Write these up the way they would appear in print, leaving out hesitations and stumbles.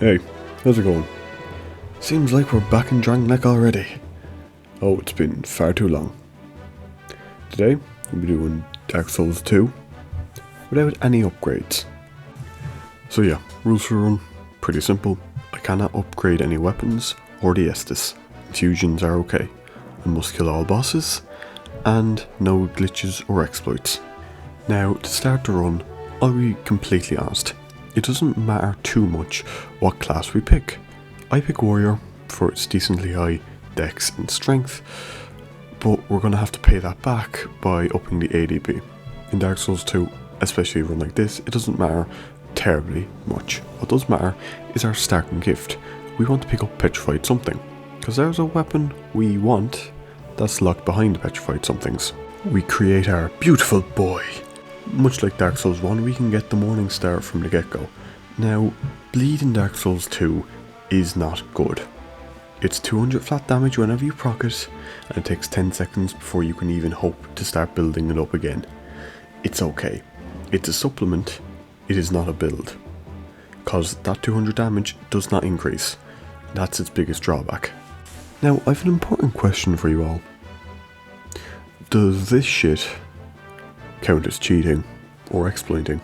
Hey, how's it going? Seems like we're back in Drangleic already. Oh, it's been far too long. Today, we'll be doing Dark Souls 2 without any upgrades. So yeah, rules for the run, pretty simple. I cannot upgrade any weapons or the Estus. Infusions are okay. I must kill all bosses, and no glitches or exploits. Now, to start the run, I'll be completely honest. It doesn't matter too much what class we pick. I pick Warrior for its decently high dex and strength, but we're going to have to pay that back by upping the ADP. In Dark Souls 2, especially a run like this, it doesn't matter terribly much. What does matter is our starting gift. We want to pick up Petrified Something, because there's a weapon we want that's locked behind the Petrified Somethings. We create our beautiful boy. Much like Dark Souls 1, we can get the Morning Star from the get-go. Now, bleed in Dark Souls 2 is not good. It's 200 flat damage whenever you proc it, and it takes 10 seconds before you can even hope to start building it up again. It's okay. It's a supplement, it is not a build. Cause that 200 damage does not increase. That's its biggest drawback. Now, I've an important question for you all. Does this shit count as cheating or exploiting?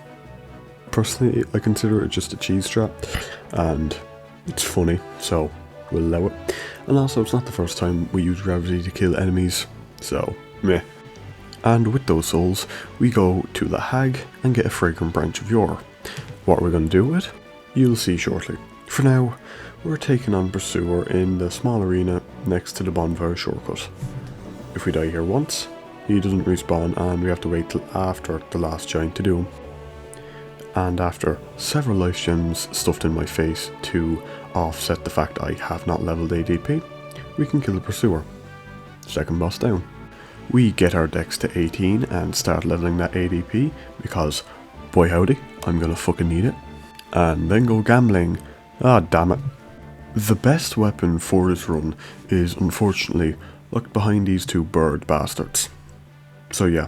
Personally, I consider it just a cheese trap, and it's funny, so we'll allow it. And also, it's not the first time we use gravity to kill enemies, so meh. And with those souls, we go to the Hag and get a fragrant branch of yore. What we're going to do with it, you'll see shortly. For now, we're taking on Pursuer in the small arena next to the bonfire shortcut. If we die here once, he doesn't respawn, and we have to wait till after the last giant to do him. And after several life gems stuffed in my face to offset the fact I have not leveled ADP, we can kill the Pursuer. Second boss down. We get our dex to 18 and start leveling that ADP, because boy howdy, I'm gonna fucking need it. And then go gambling. Ah, damn it. The best weapon for this run is unfortunately locked behind these two bird bastards. So yeah,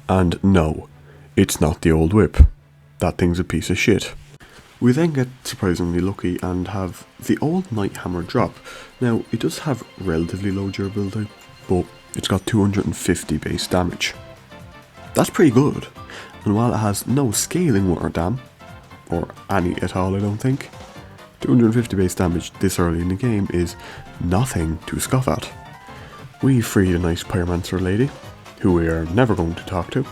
and no, it's not the old whip. That thing's a piece of shit. We then get surprisingly lucky and have the old Night Hammer drop. Now, it does have relatively low durability, but it's got 250 base damage. That's pretty good, and while it has no scaling water dam, or any at all I don't think, 250 base damage this early in the game is nothing to scoff at. We free a nice Pyromancer lady, who we are never going to talk to,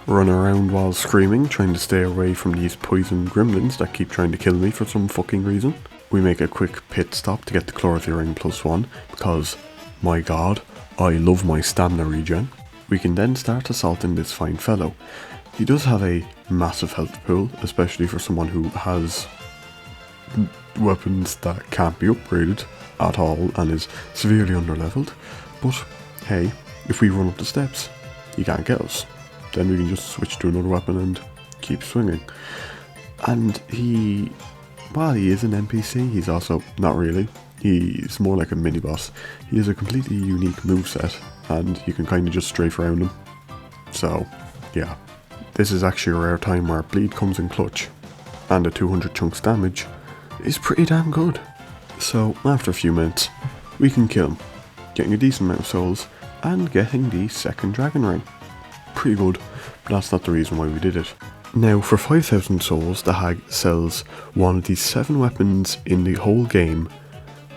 run around while screaming, trying to stay away from these poison gremlins that keep trying to kill me for some fucking reason. We make a quick pit stop to get the Chlorothy Ring +1, because, my god, I love my stamina regen. We can then start assaulting this fine fellow. He does have a massive health pool, especially for someone who has weapons that can't be upgraded at all and is severely underleveled. But hey, if we run up the steps, he can't get us. Then we can just switch to another weapon and keep swinging. And while he is an NPC, he's also not really. He's more like a mini-boss. He has a completely unique moveset, and you can kind of just strafe around him. So, yeah. This is actually a rare time where bleed comes in clutch, and the 200 chunks damage is pretty damn good. So, after a few minutes, we can kill him, getting a decent amount of souls, and getting the second dragon ring. Pretty good, but that's not the reason why we did it. Now, for 5,000 souls, the Hag sells one of the 7 weapons in the whole game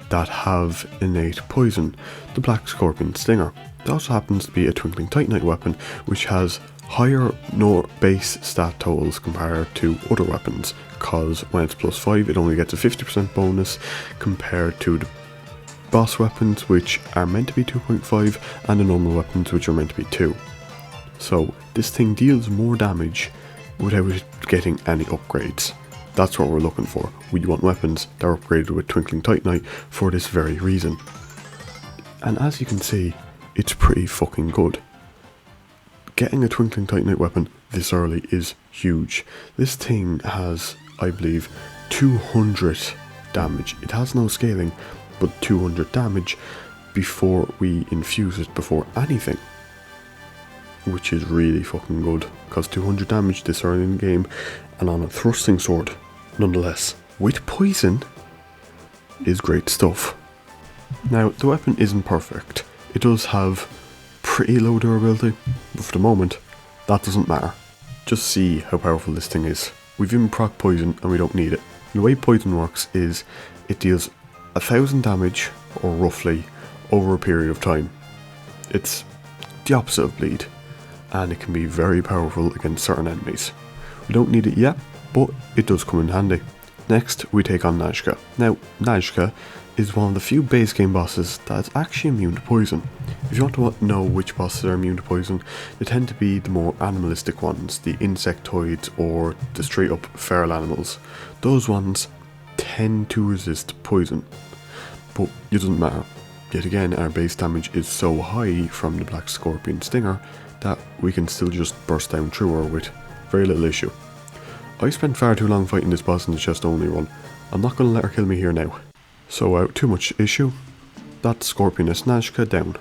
that have innate poison, the Black Scorpion Stinger. It also happens to be a Twinkling Titanite weapon, which has higher base stat totals compared to other weapons, because when it's +5 it only gets a 50% bonus compared to the boss weapons, which are meant to be 2.5, and the normal weapons, which are meant to be 2. So this thing deals more damage without it getting any upgrades. That's what we're looking for. We want weapons that are upgraded with Twinkling Titanite for this very reason. And as you can see, it's pretty fucking good. Getting a Twinkling Titanite weapon this early is huge. This thing has, I believe, 200 damage. It has no scaling, but 200 damage before we infuse it before anything. Which is really fucking good, because 200 damage this early in the game, and on a thrusting sword, nonetheless. With poison, is great stuff. Now, the weapon isn't perfect. It does have pretty low durability, but for the moment, that doesn't matter. Just see how powerful this thing is. We've even proc poison and we don't need it. The way poison works is it deals 1000 damage, or roughly, over a period of time. It's the opposite of bleed, and it can be very powerful against certain enemies. We don't need it yet, but it does come in handy. Next, we take on Nazca. Now, Nazca is one of the few base game bosses that is actually immune to poison. If you want to know which bosses are immune to poison, they tend to be the more animalistic ones, the insectoids or the straight up feral animals. Those ones tend to resist poison, but it doesn't matter. Yet again, our base damage is so high from the Black Scorpion Stinger that we can still just burst down through her with very little issue. I spent far too long fighting this boss in the chest only run. I'm not going to let her kill me here now. So without too much issue, that Scorpioness Nazca down.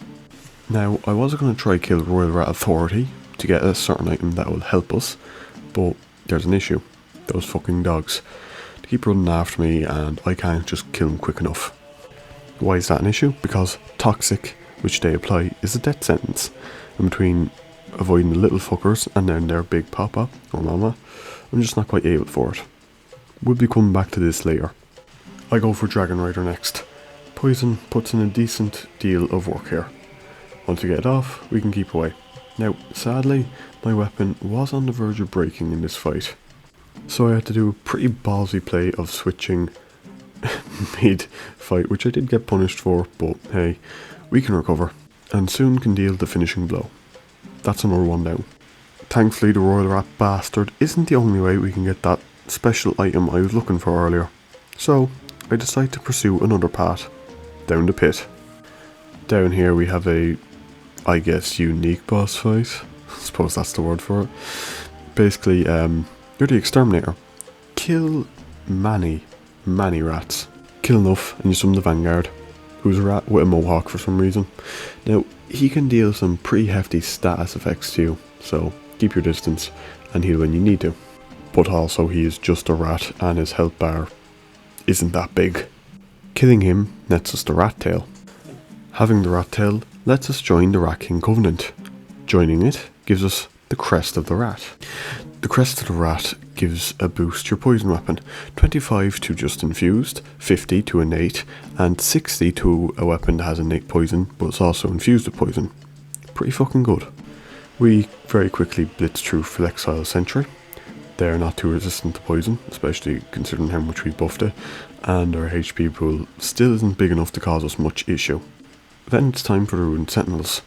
Now, I was going to try kill Royal Rat Authority to get a certain item that will help us, but there's an issue. Those fucking dogs. They keep running after me and I can't just kill them quick enough. Why is that an issue? Because Toxic, which they apply, is a death sentence. And between avoiding the little fuckers and then their big papa or mama, I'm just not quite able for it. We'll be coming back to this later. I go for Dragon Rider next. Poison puts in a decent deal of work here. Once we get it off, we can keep away. Now, sadly, my weapon was on the verge of breaking in this fight. So I had to do a pretty ballsy play of switching mid-fight, which I did get punished for, but hey, we can recover. And soon can deal the finishing blow. That's another one down. Thankfully, the Royal Rat Bastard isn't the only way we can get that special item I was looking for earlier. So, I decide to pursue another path, down the pit. Down here we have a, I guess, unique boss fight. I suppose that's the word for it. Basically, you're the exterminator. Kill many rats. Kill enough and you summon the Vanguard, who's a rat with a mohawk for some reason. Now, he can deal some pretty hefty status effects to you, so keep your distance and heal when you need to. But also he is just a rat and his health bar isn't that big. Killing him nets us the Rat Tail. Having the Rat Tail lets us join the Rat King Covenant. Joining it gives us the Crest of the Rat. The Crest of the Rat gives a boost to your poison weapon. 25 to just infused, 50 to innate, and 60 to a weapon that has innate poison but it's also infused with poison. Pretty fucking good. We very quickly blitz through Flexile Sentry. They're not too resistant to poison, especially considering how much we buffed it, and our HP pool still isn't big enough to cause us much issue. Then it's time for the Ruined Sentinels,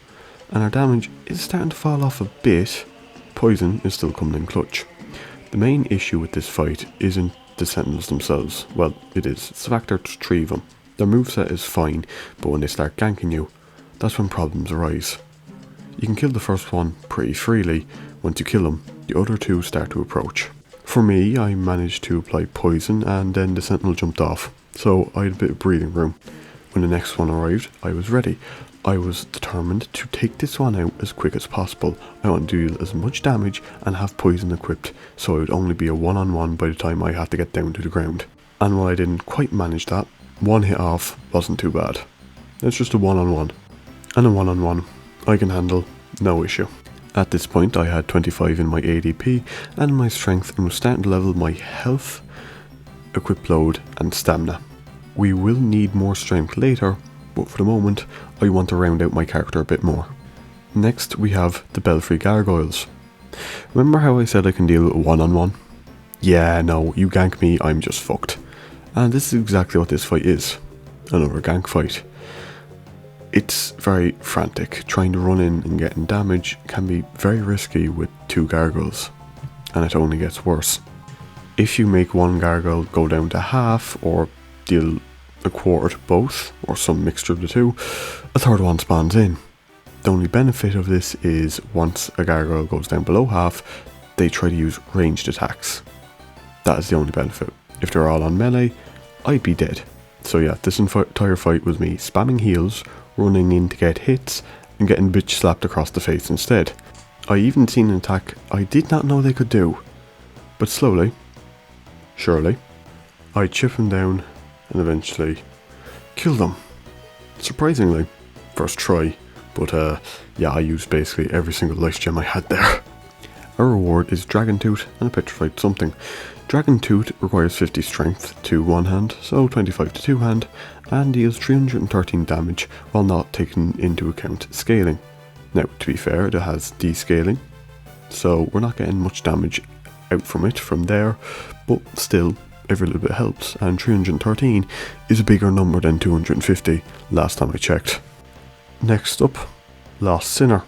and our damage is starting to fall off a bit. Poison is still coming in clutch. The main issue with this fight isn't the Sentinels themselves. Well, it is. It's the fact there's 3 of them. Their moveset is fine, but when they start ganking you, that's when problems arise. You can kill the first one pretty freely. Once you kill them, the other 2 start to approach. For me, I managed to apply poison and then the Sentinel jumped off, so I had a bit of breathing room. When the next one arrived, I was ready. I was determined to take this one out as quick as possible. I wanted to deal as much damage and have poison equipped, so it would only be a one-on-one by the time I had to get down to the ground. And while I didn't quite manage that, one hit off wasn't too bad. It's just a one-on-one. And a one-on-one I can handle, no issue. At this point I had 25 in my ADP and my strength and was starting to level my health, equip load and stamina. We will need more strength later, but for the moment I want to round out my character a bit more. Next we have the Belfry Gargoyles. Remember how I said I can deal with a one-on-one? Yeah, no, you gank me, I'm just fucked. And this is exactly what this fight is. Another gank fight. It's very frantic. Trying to run in and getting damage can be very risky with 2 gargoyles, and it only gets worse. If you make one gargoyle go down to half or deal a quarter to both, or some mixture of the 2, a third one spawns in. The only benefit of this is once a gargoyle goes down below half, they try to use ranged attacks. That is the only benefit. If they're all on melee, I'd be dead. So yeah, this entire fight was me spamming heals, running in to get hits, and getting bitch slapped across the face instead. I even seen an attack I did not know they could do. But slowly, surely, I chip him down and eventually kill them. Surprisingly, first try, but yeah, I used basically every single life gem I had there. Our reward is Dragon Tooth and a petrified something. Dragon Tooth requires 50 strength to one hand, so 25 to two hand, and deals 313 damage while not taking into account scaling. Now, to be fair, it has descaling, so we're not getting much damage out from it from there, but still, every little bit helps, and 313 is a bigger number than 250 last time I checked. Next up, Lost Sinner.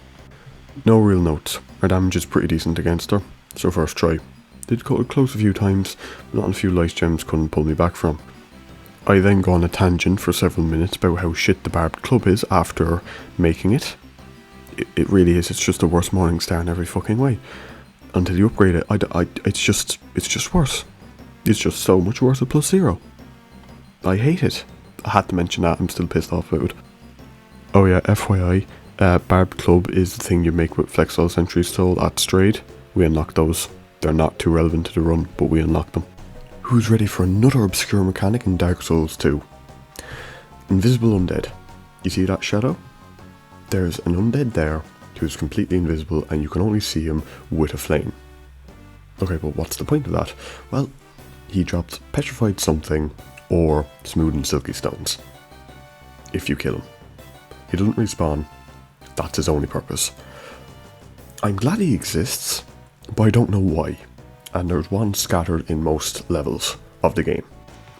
No real notes. Our damage is pretty decent against her, so first try. Did cut it close a few times, but not a few life gems couldn't pull me back from. I then go on a tangent for several minutes about how shit the barbed club is after making it. It really is, it's just the worst morning star in every fucking way. Until you upgrade it, it's just worse. It's just so much worse at +0. I hate it. I had to mention that, I'm still pissed off about it. Oh yeah, FYI, Barbed Club is the thing you make with Flexile Sentry's Soul at Strayed. We unlock those. They're not too relevant to the run, but we unlock them. Who's ready for another obscure mechanic in Dark Souls 2? Invisible Undead. You see that shadow? There's an undead there who's completely invisible and you can only see him with a flame. Okay, but what's the point of that? Well, he drops petrified something or smooth and silky stones if you kill him. He doesn't respawn. That's his only purpose. I'm glad he exists, but I don't know why. And there's one scattered in most levels of the game.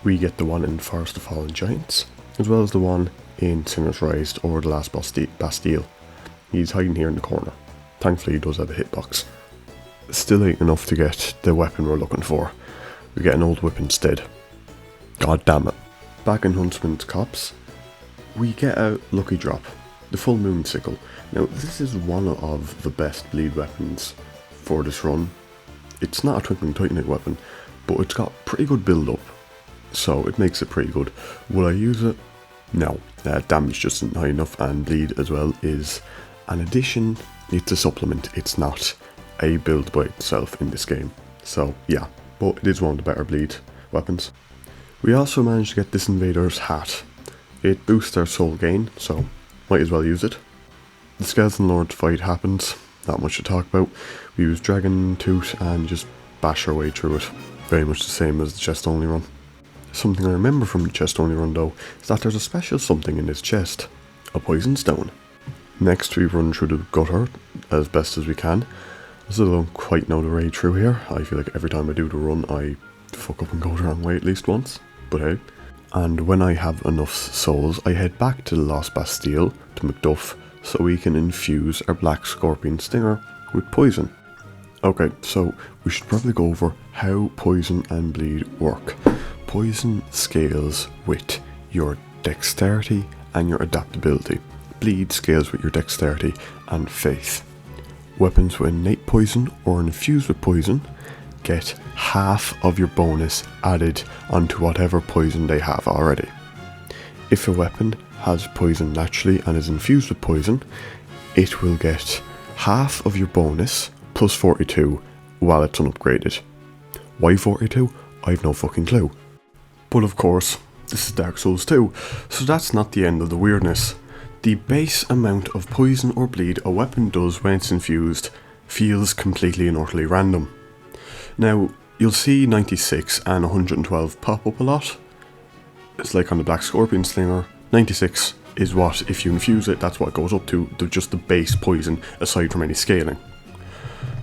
We get the one in Forest of Fallen Giants, as well as the one in Sinner's Rise or the last Bastille. He's hiding here in the corner. Thankfully he does have a hitbox. Still ain't enough to get the weapon we're looking for. We get an old whip instead. God damn it. Back in Huntsman's Copse, we get a lucky drop. The Full Moon Sickle. Now this is one of the best bleed weapons for this run. It's not a Twinkling Titanite weapon, but it's got pretty good build up, so it makes it pretty good. Will I use it? No. Damage just isn't high enough, and bleed as well is an addition. It's a supplement, it's not a build by itself in this game. So yeah, but it is one of the better bleed weapons. We also managed to get this Invader's hat. It boosts our soul gain, so might as well use it. The Skeleton Lord fight happens, not much to talk about. We use Dragon Tooth and just bash our way through it. Very much the same as the chest only run. Something I remember from the chest only run though, is that there's a special something in this chest. A poison stone. Next we run through the gutter as best as we can. I still don't quite know the way through here. I feel like every time I do the run I fuck up and go the wrong way at least once. But hey. And when I have enough souls, I head back to the Lost Bastille, to Macduff, so we can infuse our Black Scorpion Stinger with poison. Okay, so we should probably go over how poison and bleed work. Poison scales with your dexterity and your adaptability. Bleed scales with your dexterity and faith. Weapons with innate poison or infused with poison get half of your bonus added onto whatever poison they have already. If a weapon has poison naturally and is infused with poison, it will get half of your bonus plus 42 while it's unupgraded. Why 42? I've no fucking clue. But of course, this is Dark Souls 2, so that's not the end of the weirdness. The base amount of poison or bleed a weapon does when it's infused feels completely and utterly random. Now, you'll see 96 and 112 pop up a lot. It's like on the Black Scorpion Stinger. 96 is what, if you infuse it, that's what it goes up to, just the base poison, aside from any scaling.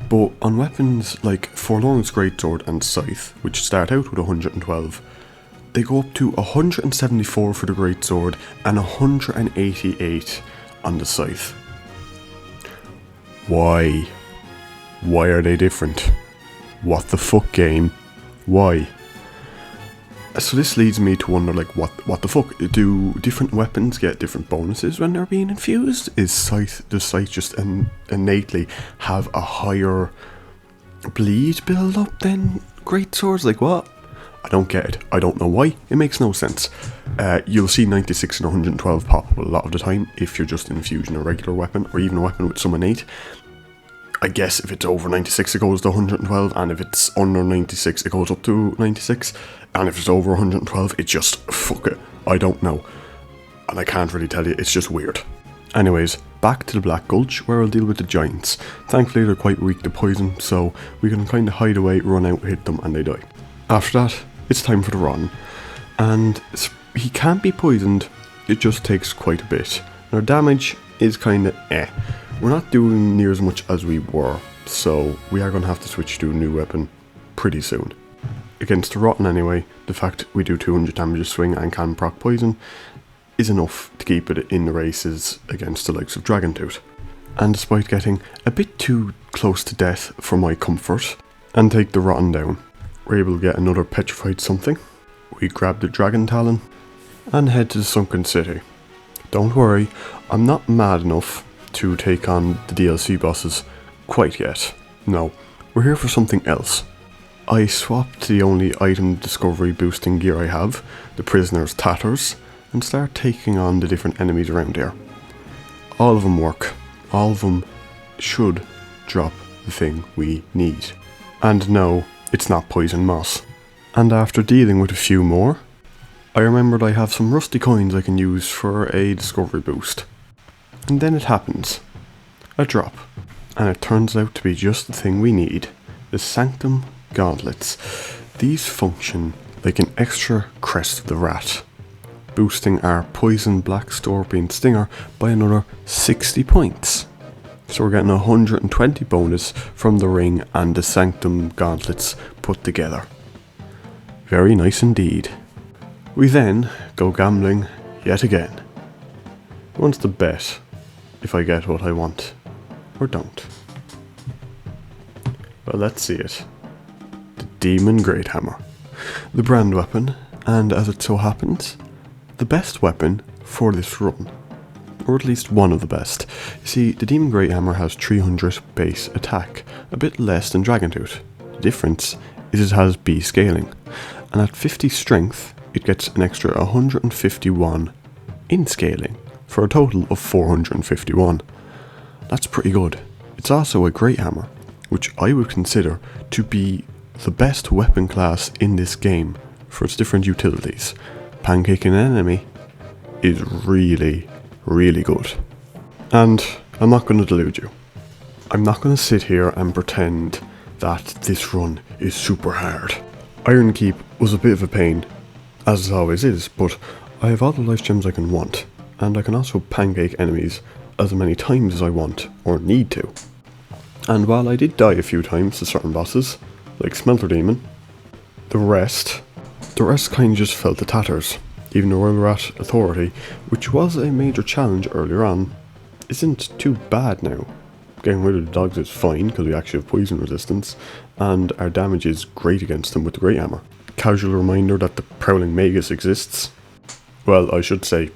But on weapons like Forlorn's Greatsword and Scythe, which start out with 112, they go up to 174 for the Greatsword and 188 on the Scythe. Why? Why are they different? What the fuck, game? Why? So this leads me to wonder, like, what the fuck? Do different weapons get different bonuses when they're being infused? Does Scythe just innately have a higher bleed build up than Greatswords? Like, what? I don't get it. I don't know why. It makes no sense. You'll see 96 and 112 pop up a lot of the time if you're just infusing a regular weapon or even a weapon with some innate. I guess if it's over 96 it goes to 112, and if it's under 96 it goes up to 96, and if it's over 112 it just, fuck it, I don't know. and I can't really tell you, it's just weird. Anyways, back to the Black Gulch, where I'll deal with the giants. Thankfully they're quite weak to poison, so we can kind of hide away, run out, hit them, and they die. After that, it's time for the Rotten, and he can't be poisoned, it just takes quite a bit. Our damage is kind of We're not doing near as much as we were, so we are going to have to switch to a new weapon pretty soon. Against the Rotten anyway, the fact we do 200 damage a swing and can proc poison is enough to keep it in the races against the likes of Dragontooth. And despite getting a bit too close to death for my comfort, and take the Rotten down, we're able to get another petrified something. We grab the Dragon Talon and head to the Sunken City. Don't worry, I'm not mad enough to take on the DLC bosses quite yet. No, we're here for something else. I swapped the only item discovery boosting gear I have, the Prisoner's Tatters, and start taking on the different enemies around here. All of them work. All of them should drop the thing we need. And no, it's not poison moss. And after dealing with a few more, I remembered I have some rusty coins I can use for a discovery boost. And then it happens. A drop. And it turns out to be just the thing we need. The Sanctum Gauntlets. These function like an extra Crest of the Rat, boosting our Poison Black Scorpion Stinger by another 60 points. So we're getting 120 bonus from the ring and the Sanctum Gauntlets put together. Very nice indeed. We then go gambling yet again. Who wants to bet if I get what I want, or don't? Well, let's see it. The Demon Great Hammer. The brand weapon, and as it so happens, the best weapon for this run. Or at least one of the best. You see, the Demon Great Hammer has 300 base attack, a bit less than Dragontooth. The difference is it has B scaling, and at 50 strength, it gets an extra 151 in scaling, for a total of 451. That's pretty good. It's also a Great Hammer, which I would consider to be the best weapon class in this game for its different utilities. Pancaking an enemy is really, really good. And I'm not going to delude you. I'm not going to sit here and pretend that this run is super hard. Iron Keep was a bit of a pain, as it always is, but I have all the life gems I can want, and I can also pancake enemies as many times as I want, or need to. And while I did die a few times to certain bosses, like Smelter Demon, the rest kind of just fell to tatters. Even the Royal Rat Authority, which was a major challenge earlier on, isn't too bad now. Getting rid of the dogs is fine, because we actually have poison resistance, and our damage is great against them with the Great Hammer. Casual reminder that the Prowling Magus exists. Well, I should say,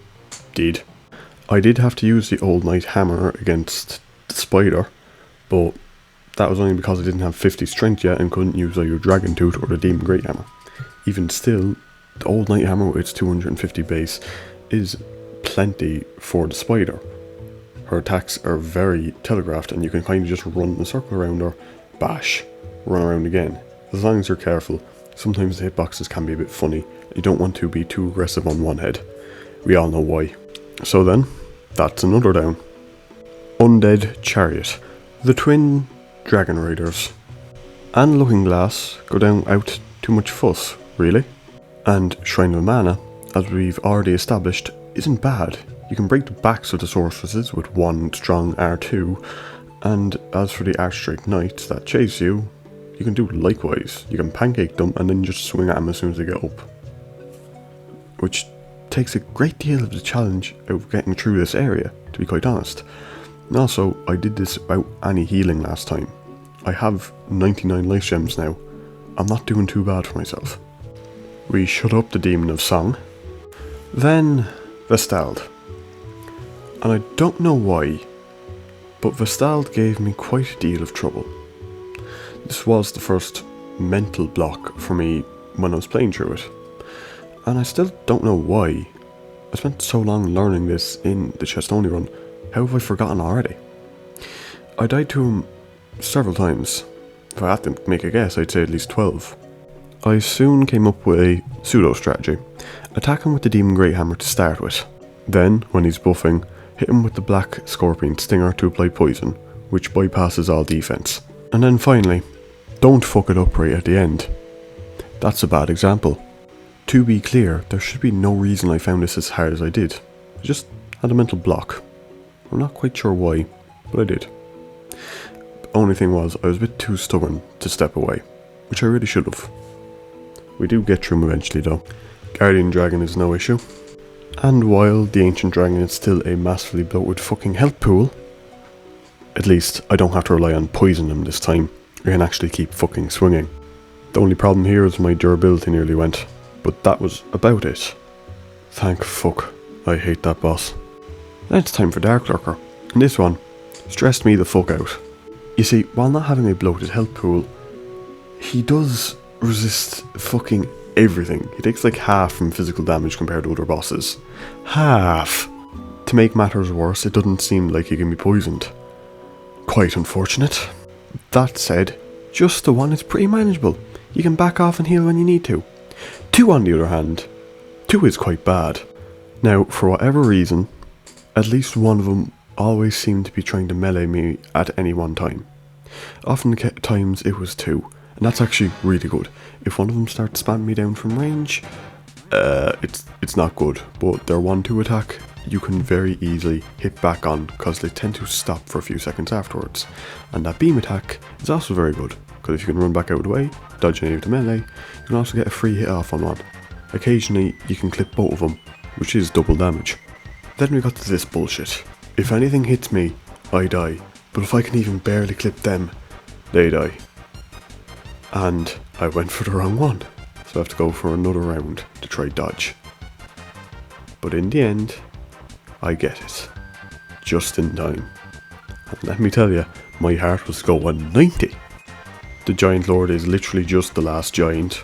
did. I did have to use the Old Knight Hammer against the Spider, but that was only because I didn't have 50 strength yet and couldn't use either Dragontooth or the Demon Great Hammer. Even still, the Old Knight Hammer with its 250 base is plenty for the Spider. Her attacks are very telegraphed and you can kind of just run in a circle around her, bash, run around again. As long as you're careful, sometimes the hitboxes can be a bit funny. You don't want to be too aggressive on one head. We all know why. So then, that's another down. Undead Chariot. The twin Dragon Riders. And Looking Glass go down without too much fuss, really. And Shrine of Mana, as we've already established, isn't bad. You can break the backs of the sorceresses with one strong R2, and as for the Archdrake Knights that chase you, you can do likewise. You can pancake them and then just swing at them as soon as they get up. Which takes a great deal of the challenge out of getting through this area, to be quite honest. And also, I did this without any healing last time. I have 99 life gems now. I'm not doing too bad for myself. We shut up the Demon of Song. Then, Vestald. And I don't know why, but Vestald gave me quite a deal of trouble. This was the first mental block for me when I was playing through it. And I still don't know why. I spent so long learning this in the chest only run. How have I forgotten already? I died to him several times. If I had to make a guess, I'd say at least 12. I soon came up with a pseudo strategy. Attack him with the Demon Great Hammer to start with. Then, when he's buffing, hit him with the Black Scorpion Stinger to apply poison, which bypasses all defense. And then finally, don't fuck it up right at the end. That's a bad example. To be clear, there should be no reason I found this as hard as I did. I just had a mental block. I'm not quite sure why, but I did. The only thing was, I was a bit too stubborn to step away, which I really should have. We do get through him eventually though. Guardian Dragon is no issue. And while the Ancient Dragon is still a massively bloated fucking health pool, at least I don't have to rely on poison him this time. I can actually keep fucking swinging. The only problem here is my durability nearly went, but that was about it. Thank fuck, I hate that boss. Then it's time for Dark Lurker, and this one stressed me the fuck out. You see, while not having a bloated health pool, he does resist fucking everything. He takes like half from physical damage compared to other bosses. Half! To make matters worse, it doesn't seem like he can be poisoned. Quite unfortunate. That said, just the one is pretty manageable. You can back off and heal when you need to. 2 on the other hand, 2 is quite bad. Now, for whatever reason, at least one of them always seemed to be trying to melee me at any one time. Often times it was 2, and that's actually really good. If one of them starts spamming me down from range, it's not good, but their 1-2 attack you can very easily hit back on because they tend to stop for a few seconds afterwards. And that beam attack is also very good, because if you can run back out of the way, dodge any of the melee, you can also get a free hit off on one. Occasionally you can clip both of them, which is double damage. Then we got to this bullshit. If anything hits me, I die, but if I can even barely clip them, they die. And I went for the wrong one, so I have to go for another round to try dodge. But in the end, I get it. Just in time. And let me tell you, my heart was going 90. The Giant Lord is literally just the last giant.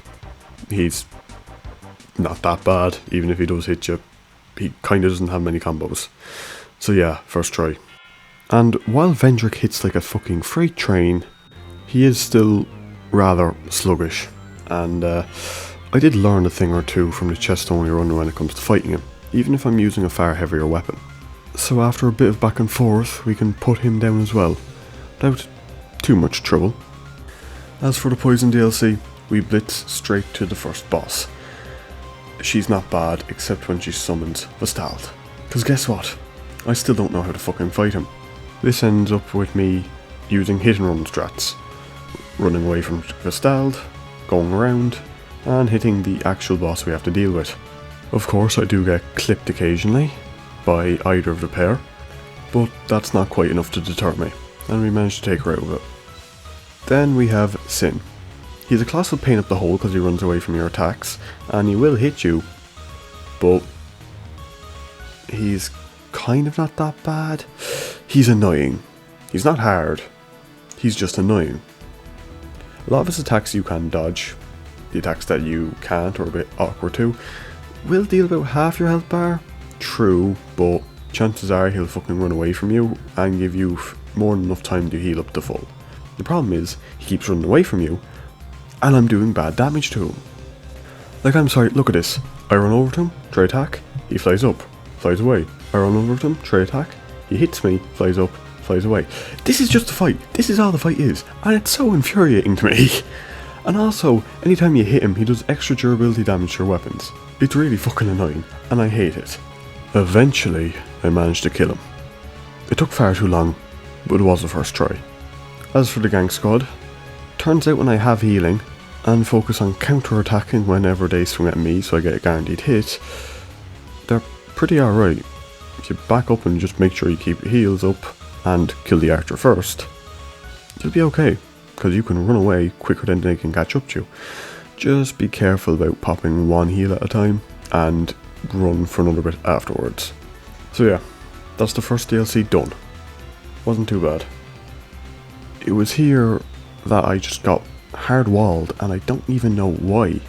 He's not that bad, even if he does hit you. He kinda doesn't have many combos. So yeah, first try. And while Vendrick hits like a fucking freight train, he is still rather sluggish. And I did learn a thing or two from the chest only run when it comes to fighting him, even if I'm using a far heavier weapon. So after a bit of back and forth, we can put him down as well, without too much trouble. As for the Poison DLC, we blitz straight to the first boss. She's not bad, except when she summons Vestald. Cause guess what? I still don't know how to fucking fight him. This ends up with me using hit and run strats. Running away from Vestald, going around, and hitting the actual boss we have to deal with. Of course I do get clipped occasionally by either of the pair, but that's not quite enough to deter me, and we managed to take her out of it. Then we have Sin. He's a colossal pain up the hole because he runs away from your attacks, and he will hit you, but he's kind of not that bad. He's annoying. He's not hard, he's just annoying. A lot of his attacks you can dodge. The attacks that you can't, or a bit awkward to, will deal about half your health bar. True, but chances are he'll fucking run away from you and give you more than enough time to heal up to full. The problem is, he keeps running away from you, and I'm doing bad damage to him. Like, I'm sorry, look at this. I run over to him, try attack, he flies up, flies away. I run over to him, try attack, he hits me, flies up, flies away. This is just a fight. This is all the fight is, and it's so infuriating to me. And also, anytime you hit him, he does extra durability damage to your weapons. It's really fucking annoying, and I hate it. Eventually, I managed to kill him. It took far too long, but it was the first try. As for the gang squad, turns out when I have healing, and focus on counter-attacking whenever they swing at me so I get a guaranteed hit, they're pretty alright. If you back up and just make sure you keep your heals up, and kill the archer first, you'll be okay, because you can run away quicker than they can catch up to you. Just be careful about popping one heal at a time, and run for another bit afterwards. So yeah, that's the first DLC done. Wasn't too bad. It was here that I just got hard walled, and I don't even know why.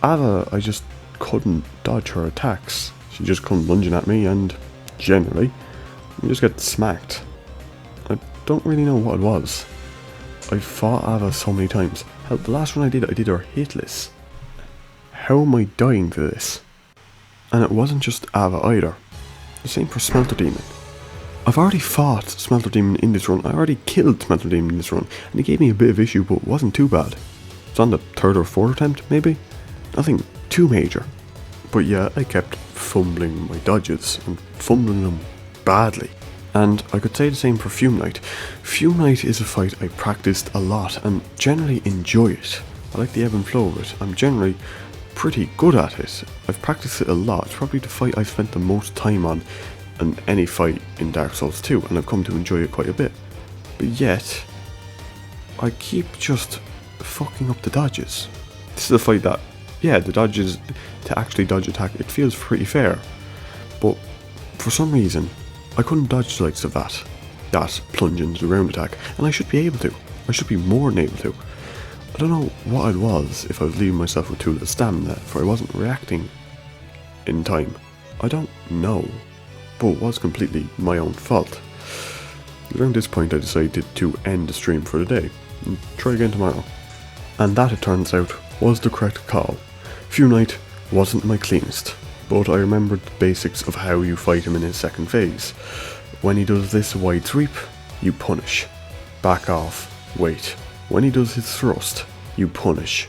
Ava, I just couldn't dodge her attacks. She just come lunging at me, and generally, you just get smacked. I don't really know what it was. I fought Ava so many times. Hell, the last one I did her hitless. How am I dying to this? And it wasn't just Ava either. The same for Smelter Demon. I've already fought Smelter Demon in this run. I already killed Smelter Demon in this run. And it gave me a bit of issue, but it wasn't too bad. It's on the 3rd or 4th attempt, maybe? Nothing too major. But yeah, I kept fumbling my dodges, and fumbling them badly. And I could say the same for Fume Knight. Fume Knight is a fight I practiced a lot, and generally enjoy it. I like the ebb and flow of it. I'm generally pretty good at it. I've practiced it a lot. It's probably the fight I've spent the most time on in any fight in Dark Souls 2, and I've come to enjoy it quite a bit. But yet, I keep just fucking up the dodges. This is a fight that, yeah, the dodges, to actually dodge attack, it feels pretty fair. But for some reason, I couldn't dodge the likes of that plunge into the round attack, and I should be able to. I should be more than able to. I don't know what it was, if I was leaving myself with too little stamina, for I wasn't reacting in time. I don't know, but it was completely my own fault. Around this point I decided to end the stream for the day, and try again tomorrow. And that, it turns out, was the correct call. Fume Knight wasn't my cleanest, but I remembered the basics of how you fight him in his second phase. When he does this wide sweep, you punish. Back off, wait. When he does his thrust, you punish.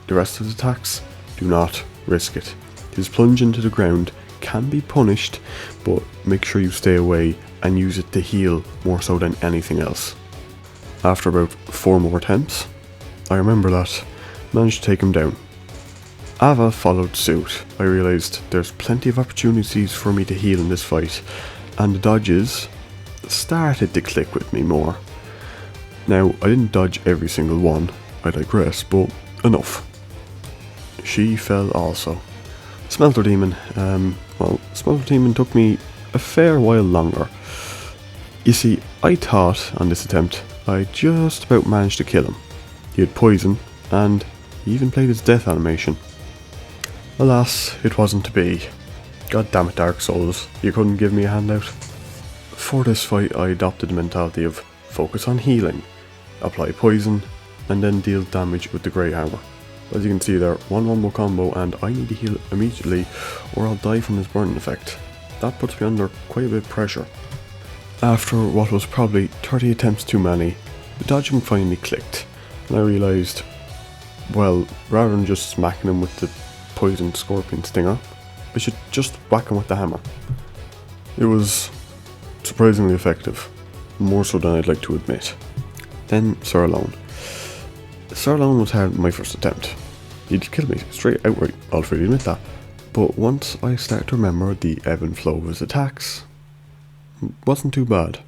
The rest of his attacks, do not risk it. His plunge into the ground can be punished, but make sure you stay away and use it to heal more so than anything else. After about 4 more attempts, I remember that, managed to take him down. Ava followed suit. I realised there's plenty of opportunities for me to heal in this fight, and the dodges started to click with me more. Now, I didn't dodge every single one, I digress, but enough. She fell also. Smelter Demon, Smelter Demon took me a fair while longer. You see, I thought on this attempt I just about managed to kill him. He had poison, and he even played his death animation. Alas, it wasn't to be. God damn it, Dark Souls, you couldn't give me a handout. For this fight I adopted the mentality of focus on healing, apply poison, and then deal damage with the Grey Hammer. As you can see there, 1-1 combo, and I need to heal immediately or I'll die from this burning effect. That puts me under quite a bit of pressure. After what was probably 30 attempts too many, the dodging finally clicked, and I realised, well, rather than just smacking him with the poisoned scorpion stinger, I should just whack him with the hammer. It was surprisingly effective, more so than I'd like to admit. Then Sir Alone. Sir Alone was hard in my first attempt. He'd kill me straight outright, I'll freely admit that. But once I started to remember the ebb and flow of his attacks, it wasn't too bad.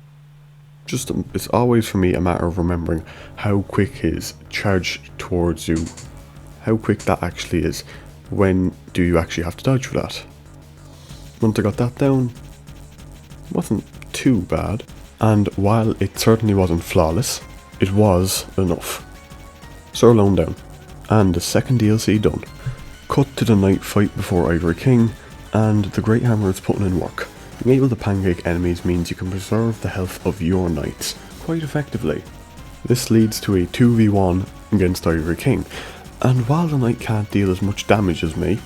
Just, it's always for me a matter of remembering how quick his charge towards you, how quick that actually is. When do you actually have to dodge for that? Once I got that down, it wasn't too bad. And while it certainly wasn't flawless, it was enough. Sir Alone down, and the second DLC done. Cut to the night fight before Ivory King, and the Great Hammer is putting in work. Being able to pancake enemies means you can preserve the health of your knights quite effectively. This leads to a 2v1 against Ivory King, and while the knight can't deal as much damage as me,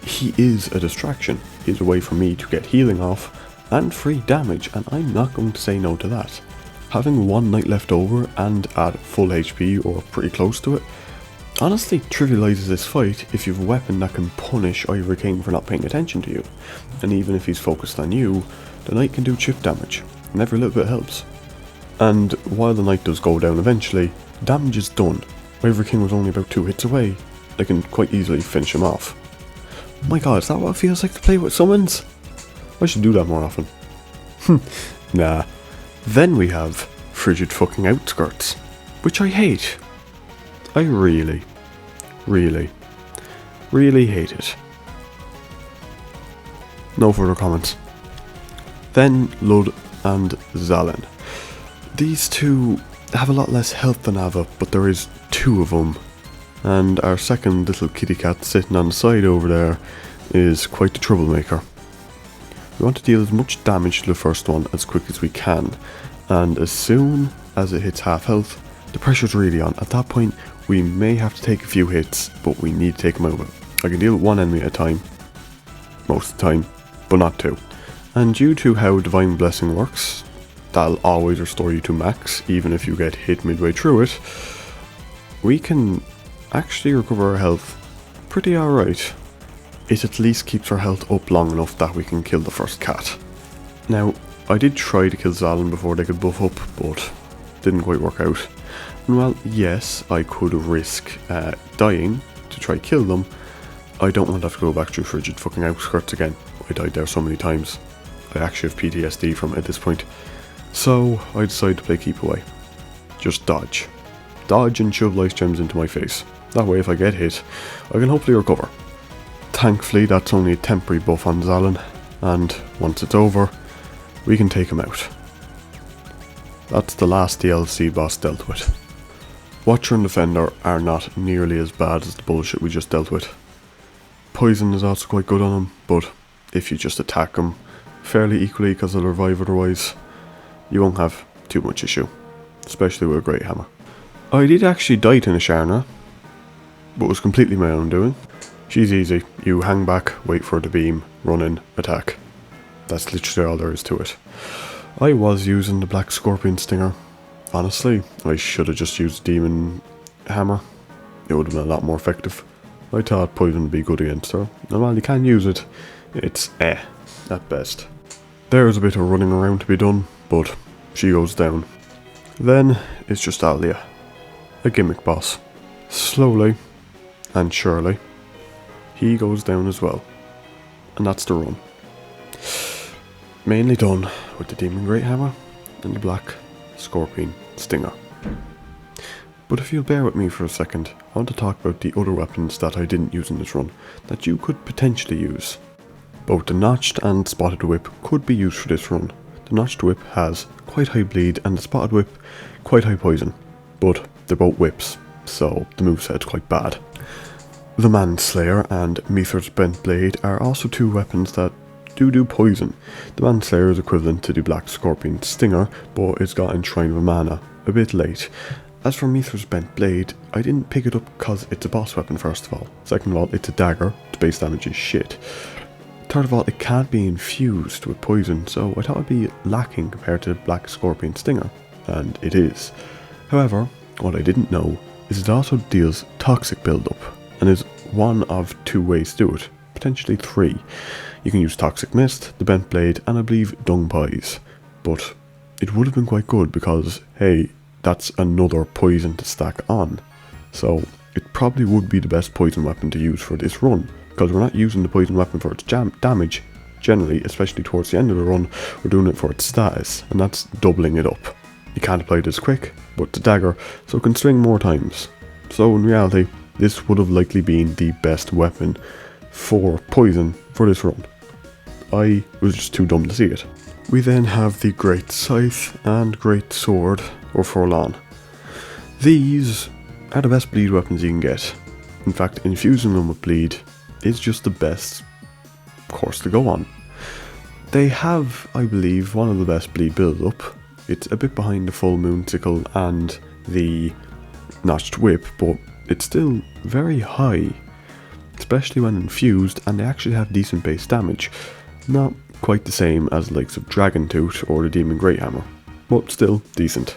he is a distraction. He is a way for me to get healing off and free damage, and I'm not going to say no to that. Having one knight left over and at full HP or pretty close to it honestly trivializes this fight if you have a weapon that can punish Ivory King for not paying attention to you, and even if he's focused on you, the knight can do chip damage, and every little bit helps. And while the knight does go down eventually, damage is done. Ivory King was only about 2 hits away. I can quite easily finish him off. My god, is that what it feels like to play with summons? I should do that more often. Nah. Then we have Frigid fucking Outskirts, which I hate. I really hate it. No further comments. Then Lud and Zalen. These two have a lot less health than Ava, but there is 2 of them. And our second little kitty cat sitting on the side over there is quite the troublemaker. We want to deal as much damage to the first one as quick as we can, and as soon as it hits half health, the pressure's really on. At that point, we may have to take a few hits, but we need to take them out of it. I can deal with one enemy at a time. most of the time, but not 2. And due to how Divine Blessing works, that'll always restore you to max, even if you get hit midway through it, we can actually recover our health pretty alright. It at least keeps our health up long enough that we can kill the first cat. Now, I did try to kill Zalin before they could buff up, but didn't quite work out. And while yes, I could risk dying to try kill them, I don't want to have to go back through frigid fucking outskirts again. I died there so many times. I actually have PTSD from it at this point. So I decided to play keep away. Just dodge. Dodge and shove life gems into my face. That way if I get hit, I can hopefully recover. Thankfully that's only a temporary buff on Zalin, and once it's over, we can take him out. That's the last DLC boss dealt with. Watcher and Defender are not nearly as bad as the bullshit we just dealt with. Poison is also quite good on him, but if you just attack him fairly equally because they'll revive otherwise, you won't have too much issue, especially with a Great Hammer. I did actually die to Nisharna, but it was completely my own doing. She's easy. You hang back, wait for the beam, run in, attack. That's literally all there is to it. I was using the Black Scorpion Stinger. Honestly, I should have just used Demon Hammer. It would have been a lot more effective. I thought Poison would be good against her, and while you can use it, it's at best. There's a bit of running around to be done, but she goes down. Then it's just Alia, a gimmick boss. Slowly and surely, he goes down as well, and that's the run. Mainly done with the Demon Great Hammer and the Black Scorpion Stinger. But if you'll bear with me for a second, I want to talk about the other weapons that I didn't use in this run, that you could potentially use. Both the Notched and Spotted Whip could be used for this run. The Notched Whip has quite high bleed and the Spotted Whip quite high poison, but they're both whips, so the moveset's quite bad. The Manslayer and Mithra's Bent Blade are also 2 weapons that do poison. The Manslayer is equivalent to the Black Scorpion Stinger, but it's got Enshrine of Mana a bit late. As for Mithra's Bent Blade, I didn't pick it up because it's a boss weapon first of all. Second of all, it's a dagger, the base damage is shit. Third of all, it can't be infused with poison, so I thought it'd be lacking compared to the Black Scorpion Stinger, and it is. However, what I didn't know is it also deals toxic buildup, and is one of 2 ways to do it, potentially 3. You can use Toxic Mist, the Bent Blade, and I believe Dung Pies, but it would have been quite good because, hey, that's another poison to stack on, so it probably would be the best poison weapon to use for this run, because we're not using the poison weapon for its damage, generally, especially towards the end of the run, we're doing it for its status, and that's doubling it up. You can't apply this quick, but it's a dagger, so it can swing more times. So in reality, this would have likely been the best weapon for poison for this run. I was just too dumb to see it. We then have the Great Scythe and Great Sword, or Forlan. These are the best bleed weapons you can get. In fact, infusing them with bleed is just the best course to go on. They have, I believe, one of the best bleed build-up. It's a bit behind the Full Moon Sickle and the Notched Whip, but it's still very high, especially when infused, and they actually have decent base damage. Not quite the same as the likes of Dragon Tooth or the Demon Great Hammer, but still decent.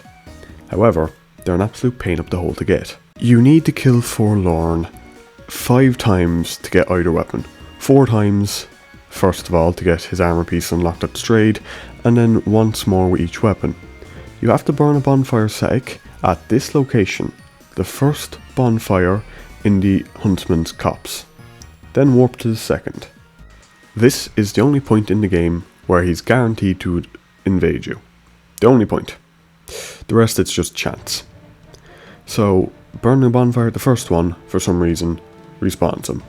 However, they're an absolute pain up the hole to get. You need to kill Forlorn 5 times to get either weapon. 4 times, first of all, to get his armor piece unlocked at Strayed, and then once more with each weapon. You have to burn a bonfire Setic at this location, the first bonfire in the Huntsman's Copse, then warp to the second. This is the only point in the game where he's guaranteed to invade you. The only point. The rest it's just chance. So, burning a bonfire at the first one, for some reason, respawns him.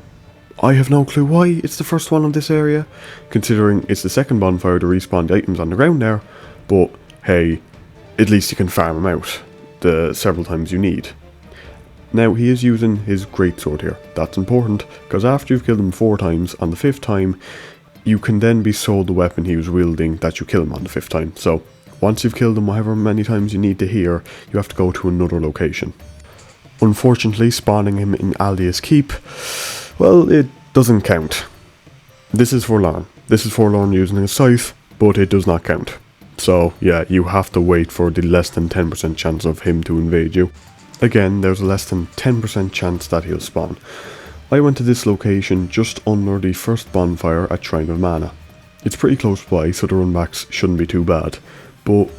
I have no clue why it's the first one of this area, considering it's the second bonfire to respawn the items on the ground there, but hey, at least you can farm him out the several times you need. Now, he is using his greatsword here. That's important, because after you've killed him 4 times, on the 5th time, you can then be sold the weapon he was wielding that you kill him on the 5th time. So, once you've killed him however many times you need to here, you have to go to another location. Unfortunately, spawning him in Alia's Keep, well, it doesn't count. This is Forlorn. This is Forlorn using a scythe, but it does not count. So yeah, you have to wait for the less than 10% chance of him to invade you. Again, there's a less than 10% chance that he'll spawn. I went to this location just under the first bonfire at Shrine of Mana. It's pretty close by, so the runbacks shouldn't be too bad, but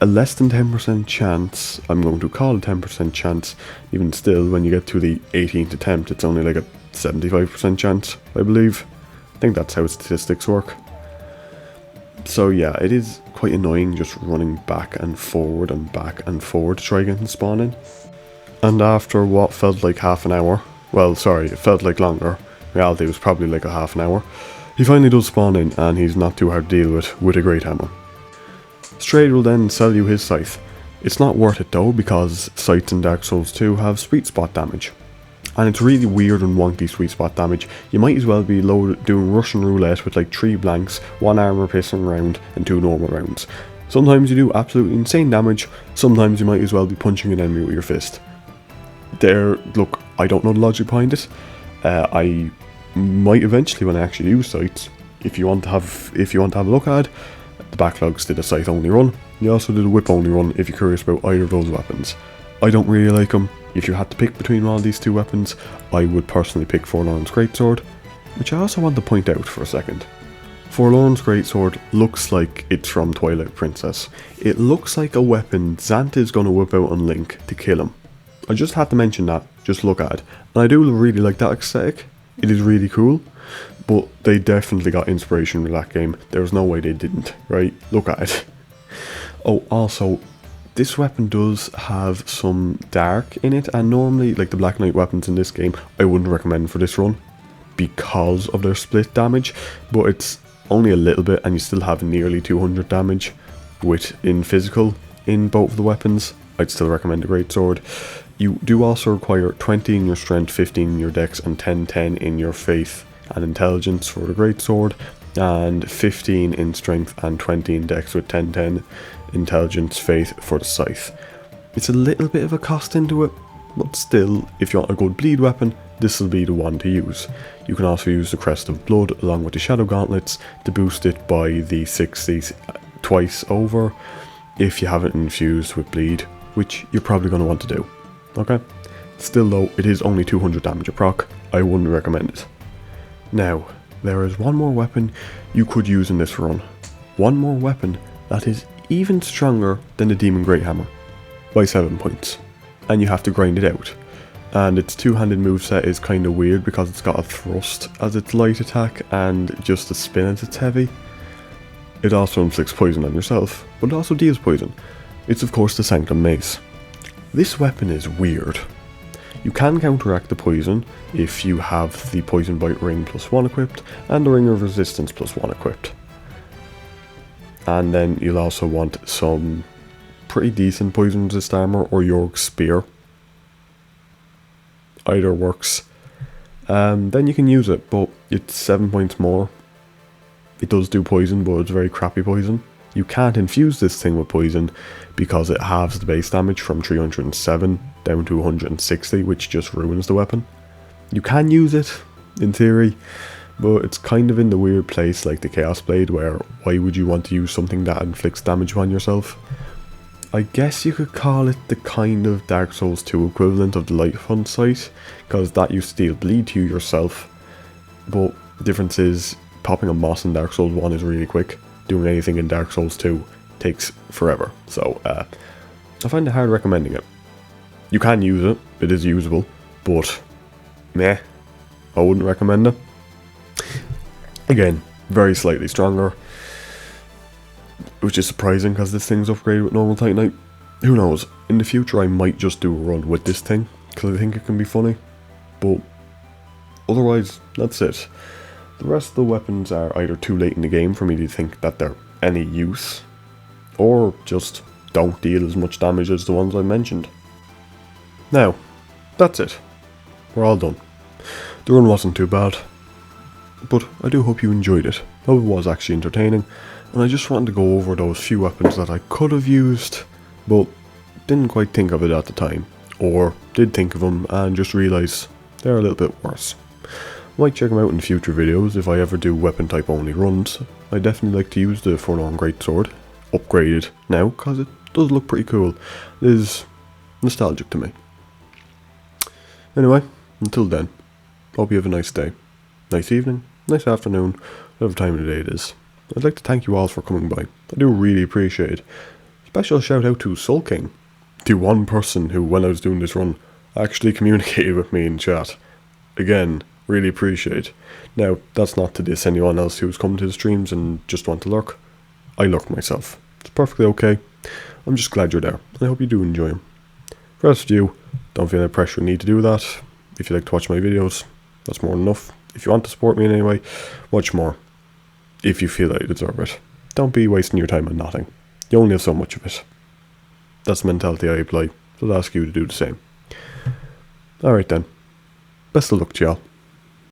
a less than 10% chance, I'm going to call a 10% chance, even still, when you get to the 18th attempt, it's only like a 75% chance, I believe. I think that's how statistics work. So yeah, it is quite annoying just running back and forward to try getting spawning. And after what felt like half an hour, well sorry, it felt like longer, in reality it was probably like a half an hour, he finally does spawn in and he's not too hard to deal with a great hammer. Strayed will then sell you his scythe. It's not worth it though, because scythes in Dark Souls 2 have sweet spot damage. And it's really weird and wonky sweet spot damage. You might as well be doing Russian roulette with like 3 blanks, 1 armor piercing round and 2 normal rounds. Sometimes you do absolutely insane damage, sometimes you might as well be punching an enemy with your fist. Look, I don't know the logic behind it. I might eventually when I actually use scythes. If you want to have a look at it, the Backlogs did a scythe only run. You also did a whip only run if you're curious about either of those weapons. I don't really like them. If you had to pick between all these 2 weapons, I would personally pick Forlorn's Greatsword, which I also want to point out for a second. Forlorn's Greatsword looks like it's from Twilight Princess. It looks like a weapon Xant is going to whip out on Link to kill him. I just had to mention that, just look at it. And I do really like that aesthetic. It is really cool, but they definitely got inspiration from that game. There's no way they didn't, right? Look at it. Oh, also, this weapon does have some dark in it, and normally, like the Black Knight weapons in this game, I wouldn't recommend for this run because of their split damage, but it's only a little bit and you still have nearly 200 damage in physical in both of the weapons. I'd still recommend the Greatsword. You do also require 20 in your strength, 15 in your dex, and 10 in your faith and intelligence for the Greatsword, and 15 in strength and 20 in dex with 10 intelligence, faith for the scythe. It's a little bit of a cost into it, but still, if you want a good bleed weapon, this will be the one to use. You can also use the Crest of Blood along with the Shadow Gauntlets to boost it by the 60s twice over if you have it infused with bleed, which you're probably going to want to do. Okay? Still though, it is only 200 damage a proc. I wouldn't recommend it. Now, there is one more weapon you could use in this run. One more weapon that is even stronger than the Demon Greathammer by 7 points. And you have to grind it out. And its two-handed moveset is kind of weird because it's got a thrust as its light attack and just a spin as its heavy. It also inflicts poison on yourself, but it also deals poison. It's of course the Sanctum Mace. This weapon is weird. You can counteract the poison if you have the Poison Bite Ring +1 equipped and the Ring of Resistance +1 equipped. And then you'll also want some pretty decent poison resist armor or York's Spear. Either works. Then you can use it, but it's 7 points more. It does do poison, but it's very crappy poison. You can't infuse this thing with poison because it halves the base damage from 307 down to 160, which just ruins the weapon. You can use it, in theory, but it's kind of in the weird place like the Chaos Blade, where why would you want to use something that inflicts damage on yourself? I guess you could call it the kind of Dark Souls 2 equivalent of the Light Hunt Sight, because that used to deal bleed to you yourself, but the difference is popping a Moss in Dark Souls 1 is really quick. Doing anything in Dark Souls 2 takes forever, so I find it hard recommending it. You can use it, it is usable, but meh, I wouldn't recommend it. Again, very slightly stronger, which is surprising because this thing's upgraded with normal Titanite. Who knows, in the future I might just do a run with this thing, because I think it can be funny, but otherwise, that's it. The rest of the weapons are either too late in the game for me to think that they're any use, or just don't deal as much damage as the ones I mentioned. Now, that's it. We're all done. The run wasn't too bad, but I do hope you enjoyed it. I hope it was actually entertaining, and I just wanted to go over those few weapons that I could have used, but didn't quite think of it at the time, or did think of them and just realised they're a little bit worse. might check them out in future videos if I ever do weapon type only runs. I definitely like to use the Forlorn Greatsword, upgraded now, because it does look pretty cool. It is nostalgic to me. Anyway, until then, hope you have a nice day, nice evening, nice afternoon, whatever time of the day it is. I'd like to thank you all for coming by. I do really appreciate it. Special shout out to Soul King, the one person who, when I was doing this run, actually communicated with me in chat. Again, really appreciate. Now, that's not to diss anyone else who's come to the streams and just want to lurk. I lurk myself. It's perfectly okay. I'm just glad you're there, and I hope you do enjoy them. For the rest of you, don't feel any pressure or need to do that. If you like to watch my videos, that's more than enough. If you want to support me in any way, watch more. If you feel that you deserve it. Don't be wasting your time on nothing. You only have so much of it. That's the mentality I apply, so I'll ask you to do the same. Alright then. Best of luck to y'all.